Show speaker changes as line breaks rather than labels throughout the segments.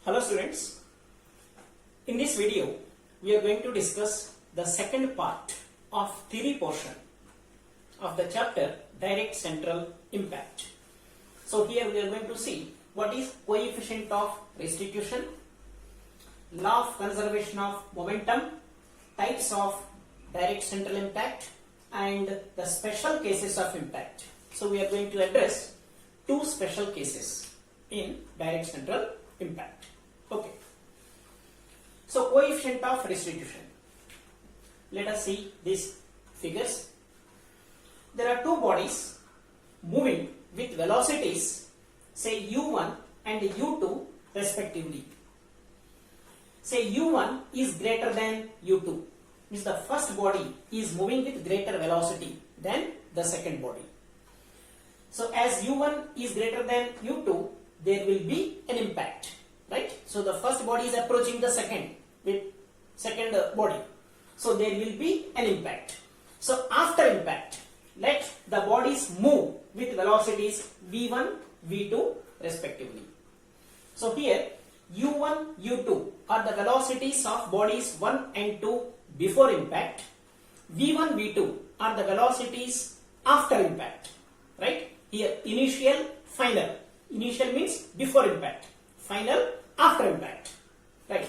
Hello students, in this video we are going to discuss the second part of theory portion of the chapter direct central impact. So here we are going to see what is coefficient of restitution, law of conservation of momentum, types of direct central impact and the special cases of impact. So we are going to address two special cases in direct central impact. Okay. So coefficient of restitution. Let us see these figures. There are two bodies moving with velocities say u1 and u2 respectively. Say u1 is greater than u2. Means the first body is moving with greater velocity than the second body. So as u1 is greater than u2, there will be an impact, right? So the first body is approaching the second body. So there will be an impact. So after impact, let the bodies move with velocities v1, v2 respectively. So here u1, u2 are the velocities of bodies 1 and 2 before impact. v1, v2 are the velocities after impact, right? Here initial, final. Initial means before impact, final after impact, right?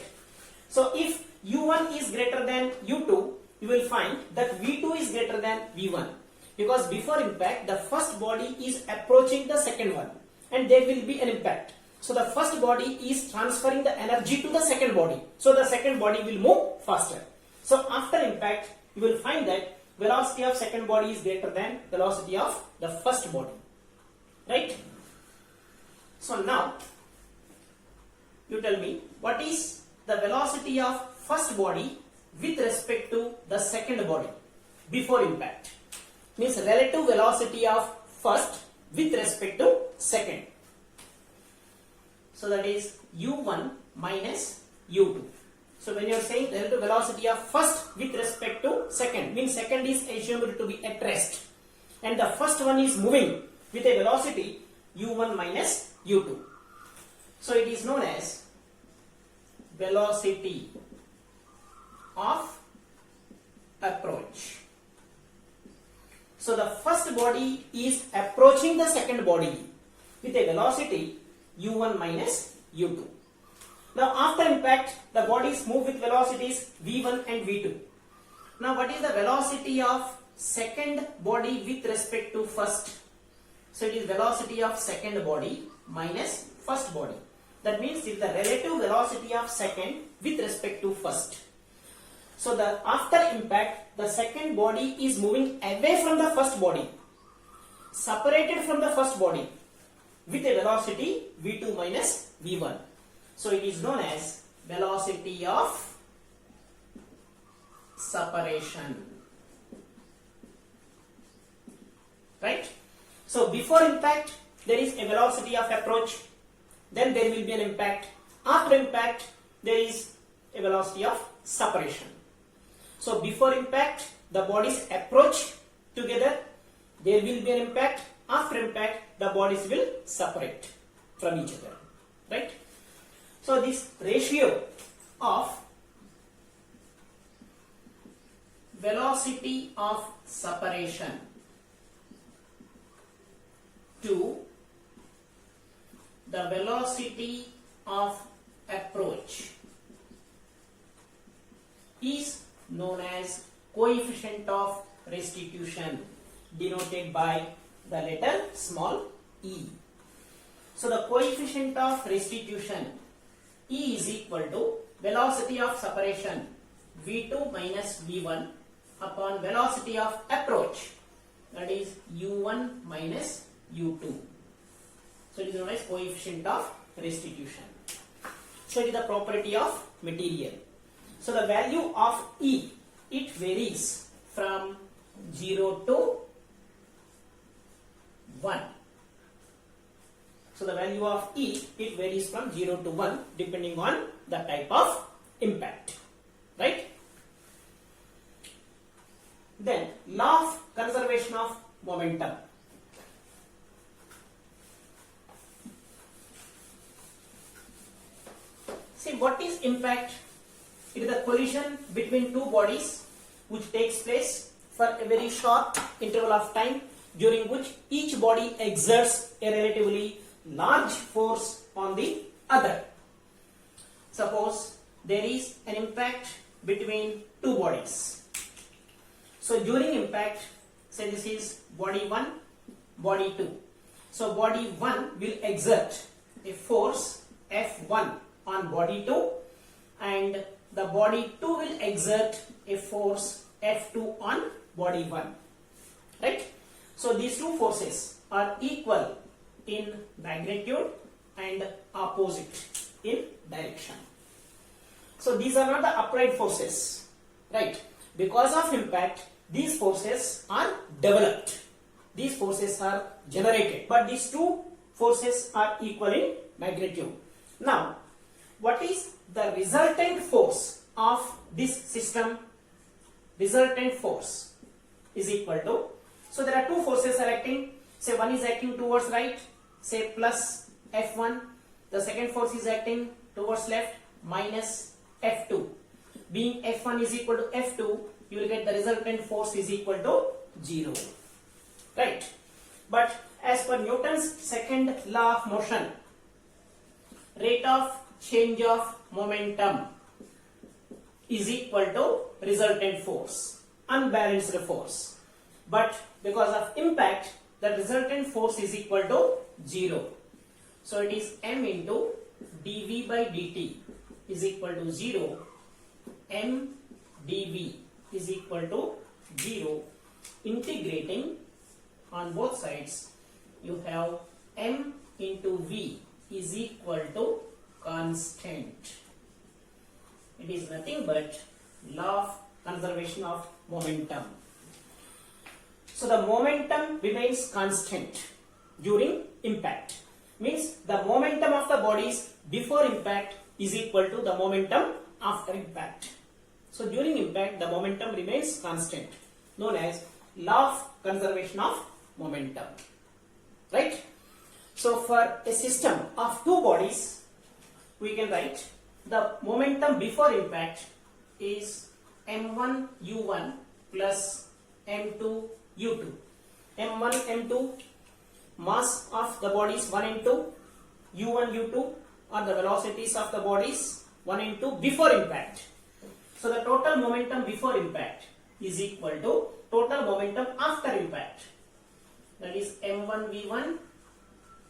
So if u1 is greater than u2, you will find that v2 is greater than v1, because before impact the first body is approaching the second one and there will be an impact. So the first body is transferring the energy to the second body, so the second body will move faster. So after impact you will find that velocity of second body is greater than velocity of the first body, right? So now you tell me what is the velocity of first body with respect to the second body before impact. Means relative velocity of first with respect to second. So that is u1 minus u2. So when you are saying relative velocity of first with respect to second, means second is assumed to be at rest and the first one is moving with a velocity u1 minus u2. So it is known as velocity of approach. So the first body is approaching the second body with a velocity u1 minus u2. Now after impact the bodies move with velocities v1 and v2. Now what is the velocity of second body with respect to first? So it is velocity of second body minus first body. That means it is the relative velocity of second with respect to first. So the after impact the second body is moving away from the first body, separated from the first body with a velocity v2 minus v1. So it is known as velocity of separation, right? So before impact there is a velocity of approach, then there will be an impact. After impact there is a velocity of separation. So before impact the bodies approach together, there will be an impact. After impact the bodies will separate from each other, right? So this ratio of velocity of separation to the velocity of approach is known as coefficient of restitution, denoted by the letter small e. So the coefficient of restitution E is equal to velocity of separation v2 minus v1 upon velocity of approach, that is u1 minus u2. So it is known as coefficient of restitution. So it is the property of material. So the value of E, it varies from 0 to 1. So the value of E, it varies from 0 to 1 depending on the type of impact, right? Then law of conservation of momentum. See, what is impact? It is the collision between two bodies which takes place for a very short interval of time, during which each body exerts a relatively large force on the other. Suppose there is an impact between two bodies. So during impact, say this is body 1, body 2. So body 1 will exert a force F1 on body 2, and the body 2 will exert a force F2 on body 1. Right? So these two forces are equal in magnitude and opposite in direction. So these are not the upright forces, right? Because of impact, these forces are developed. These forces are generated, but these two forces are equal in magnitude. Now, what is the resultant force of this system? Resultant force is equal to, so there are two forces are acting. Say one is acting towards right, say plus F1. The second force is acting towards left, minus F2. Being F1 is equal to F2, you will get the resultant force is equal to 0. Right? But as per Newton's second law of motion, rate of change of momentum is equal to resultant force, unbalanced force. But because of impact, the resultant force is equal to 0. So it is m into dv by dt is equal to 0. M dv is equal to 0. Integrating on both sides, you have m into v is equal to constant. It is nothing but law of conservation of momentum. So the momentum remains constant during impact. Means the momentum of the bodies before impact is equal to the momentum after impact. So during impact, the momentum remains constant, known as law of conservation of momentum. Right? So for a system of two bodies, we can write the momentum before impact is m1 u1 plus m2 u2. m1 m2, mass of the bodies 1 and 2, u1 u2 are the velocities of the bodies 1 and 2 before impact. So the total momentum before impact is equal to total momentum after impact, that is m1 v1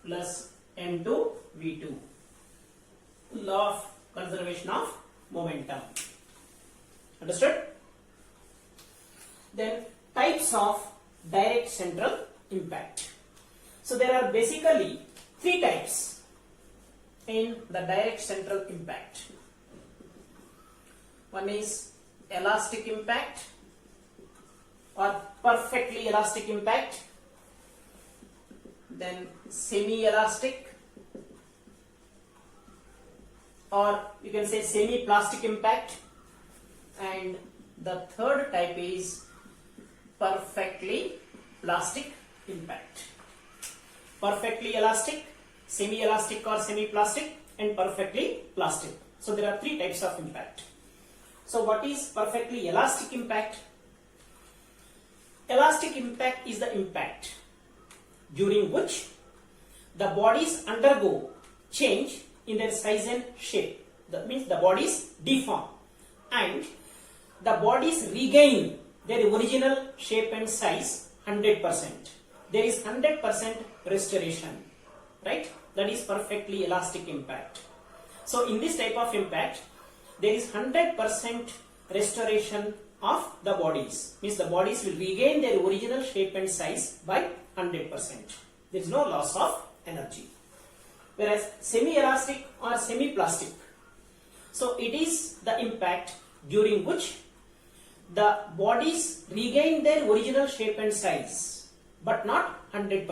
plus m2 v2. Law of conservation of momentum. Understood? Then types of direct central impact. So there are basically three types in the direct central impact. One is elastic impact or perfectly elastic impact, then semi-elastic, or you can say semi-plastic impact, and the third type is perfectly plastic impact. Perfectly elastic, semi-elastic or semi-plastic, and perfectly plastic. So there are three types of impact. So what is perfectly elastic impact? Elastic impact is the impact during which the bodies undergo change in their size and shape. That means the bodies deform and the bodies regain their original shape and size 100%. There is 100% restoration, right? That is perfectly elastic impact. So in this type of impact, there is 100% restoration of the bodies. Means the bodies will regain their original shape and size by 100%. There is no loss of energy. Whereas semi-elastic or semi-plastic, so it is the impact during which the bodies regain their original shape and size, but not 100%.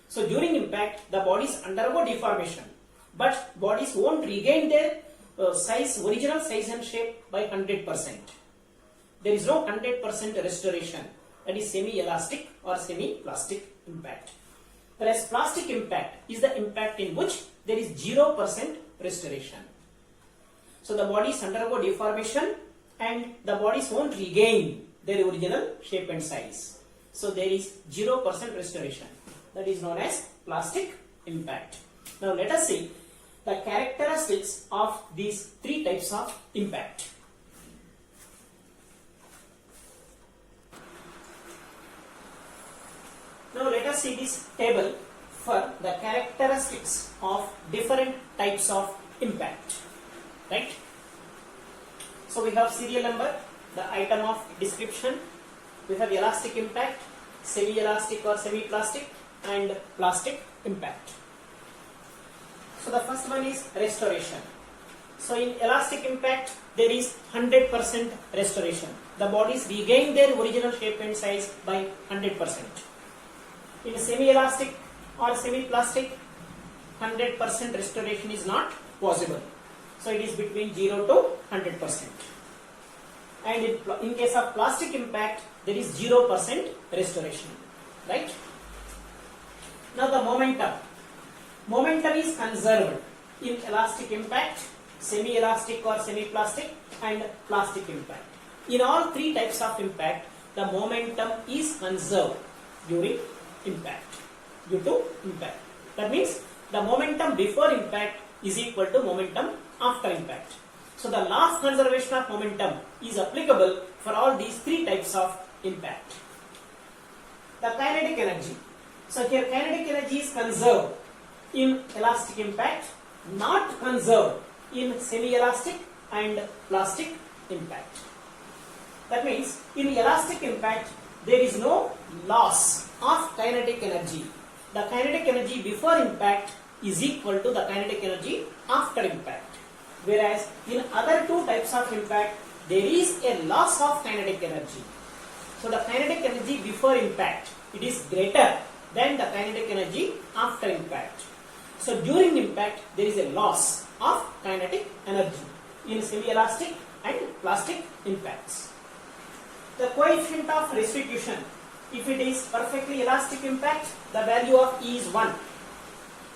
So during impact, the bodies undergo deformation, but bodies won't regain their original size and shape by 100%. There is no 100% restoration. That is semi-elastic or semi-plastic impact. Whereas plastic impact is the impact in which there is 0% restoration. So the bodies undergo deformation and the bodies won't regain their original shape and size. So there is 0% restoration. That is known as plastic impact. Now let us see the characteristics of these three types of impact. Now let us see this table for the characteristics of different types of impact. Right? So we have serial number, the item of description, we have elastic impact, semi-elastic or semi-plastic, and plastic impact. So the first one is restoration. So in elastic impact there is 100% restoration. The bodies regain their original shape and size by 100%. In semi-elastic or semi-plastic, 100% restoration is not possible. So it is between 0 to 100%. And in case of plastic impact, there is 0% restoration. Right? Now the momentum. Momentum is conserved in elastic impact, semi-elastic or semi-plastic, and plastic impact. In all three types of impact, the momentum is conserved during impact, due to impact. That means the momentum before impact is equal to momentum after impact. So the law of conservation of momentum is applicable for all these three types of impact. The kinetic energy. So here kinetic energy is conserved in elastic impact, not conserved in semi-elastic and plastic impact. That means in elastic impact there is no loss of kinetic energy. The kinetic energy before impact is equal to the kinetic energy after impact. Whereas in other two types of impact there is a loss of kinetic energy. So the kinetic energy before impact, it is greater than the kinetic energy after impact. So during impact there is a loss of kinetic energy in semi-elastic and plastic impacts. The coefficient of restitution, if it is perfectly elastic impact, the value of E is 1.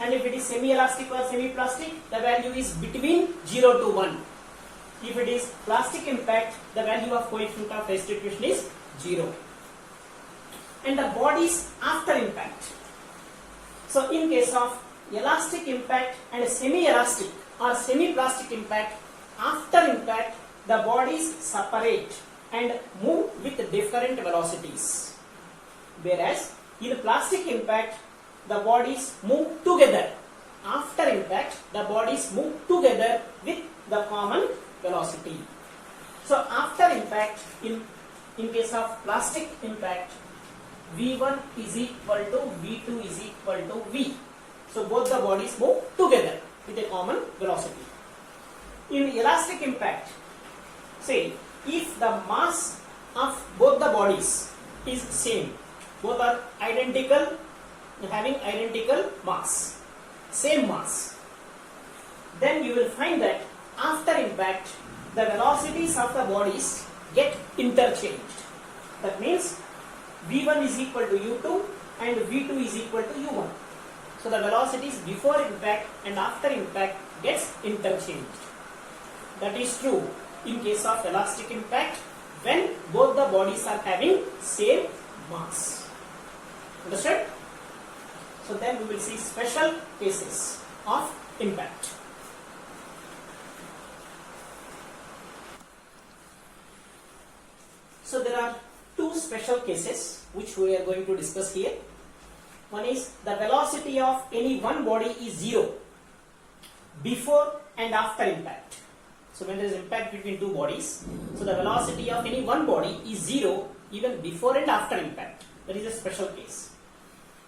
And if it is semi-elastic or semi-plastic, the value is between 0 to 1. If it is plastic impact, the value of coefficient of restitution is 0. And the bodies after impact. So in case of elastic impact and semi-elastic or semi-plastic impact, after impact the bodies separate and move with different velocities. Whereas in plastic impact the bodies move together. After impact the bodies move together with the common velocity. So after impact, in case of plastic impact, V1 is equal to V2 is equal to V. So both the bodies move together with a common velocity. In elastic impact, say if the mass of both the bodies is same, both are identical, having identical mass, same mass, then you will find that after impact the velocities of the bodies get interchanged. That means V1 is equal to U2 and V2 is equal to U1. So the velocities before impact and after impact gets interchanged. That is true in case of elastic impact when both the bodies are having same mass. Understood? So then we will see special cases of impact. So there are two special cases which we are going to discuss here. One is the velocity of any one body is 0 before and after impact. So when there is impact between two bodies, so the velocity of any one body is 0 even before and after impact. That is a special case.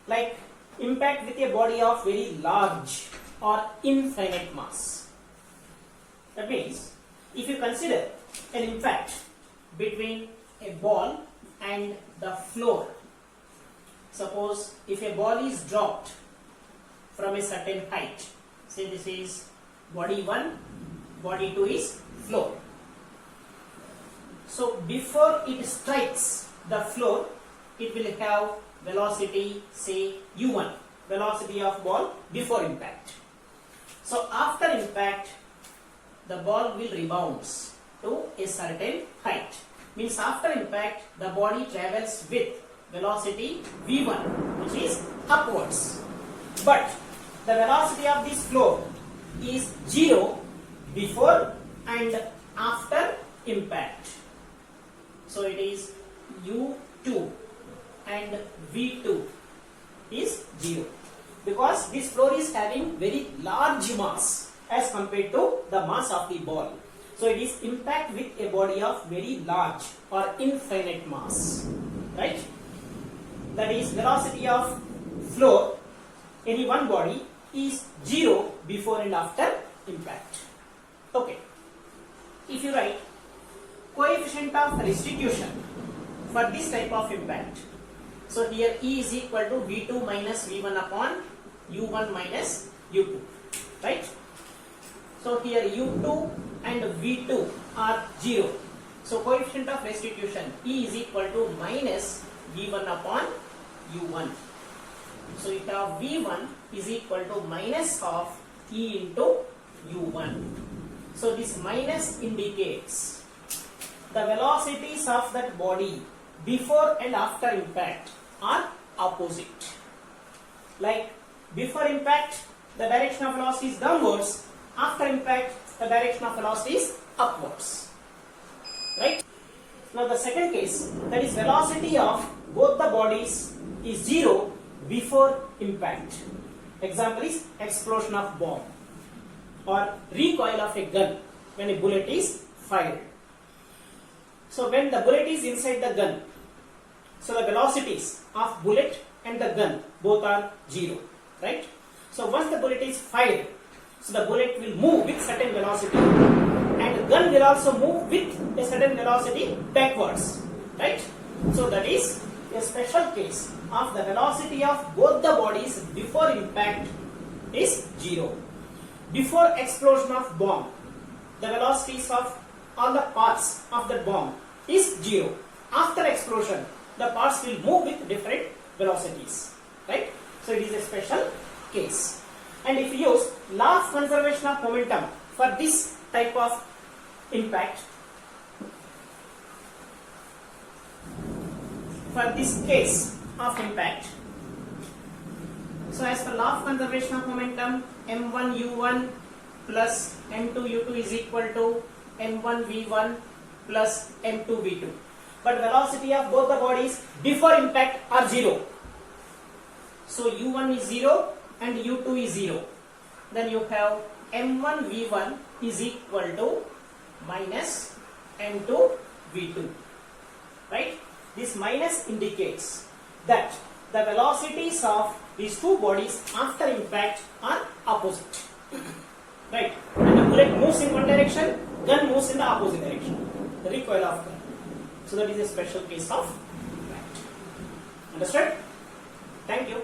Like impact with a body of very large or infinite mass. That means if you consider an impact between a ball and the floor. Suppose if a ball is dropped from a certain height, say this is body 1, body 2 is floor. So before it strikes the floor, it will have velocity say u1, velocity of ball before impact. So after impact, the ball will rebounds to a certain height. Means after impact, the body travels with velocity v1, which is upwards. But the velocity of this floor is 0 before and after impact. So it is u2 and v2 is 0. Because this floor is having very large mass as compared to the mass of the ball. So it is impact with a body of very large or infinite mass, right? That is velocity of floor, any one body, is 0 before and after impact. Okay. If you write coefficient of restitution for this type of impact, so here E is equal to V2 minus V1 upon U1 minus U2, right? So here U2 and V2 are 0. So coefficient of restitution E is equal to minus V1 upon U1. So you have V1 is equal to minus of E into U1. So this minus indicates the velocities of that body before and after impact are opposite. Like before impact, the direction of velocity is downwards. After impact, the direction of velocity is upwards. Right? Now the second case, that is velocity of both the bodies is 0 before impact. Example is explosion of bomb or recoil of a gun when a bullet is fired. So when the bullet is inside the gun, so the velocities of bullet and the gun both are 0, right? So once the bullet is fired, so the bullet will move with certain velocity and the gun will also move with a certain velocity backwards, right? So that is a special case of the velocity of both the bodies before impact is 0. Before explosion of bomb, the velocities of all the parts of the bomb is 0. After explosion, the parts will move with different velocities, right? So it is a special case. And if you use law of conservation of momentum for this type of impact, for this case of impact, so as per law of conservation of momentum, m1 u1 plus m2 u2 is equal to m1 v1 plus m2 v2. But velocity of both the bodies before impact are 0. So u1 is 0 and u2 is 0. Then you have m1 v1 is equal to minus m2 v2, right? This minus indicates that the velocities of these two bodies after impact are opposite, right? When the bullet moves in one direction, gun moves in the opposite direction, the recoil of gun. So that is a special case of impact. Understood? Thank you.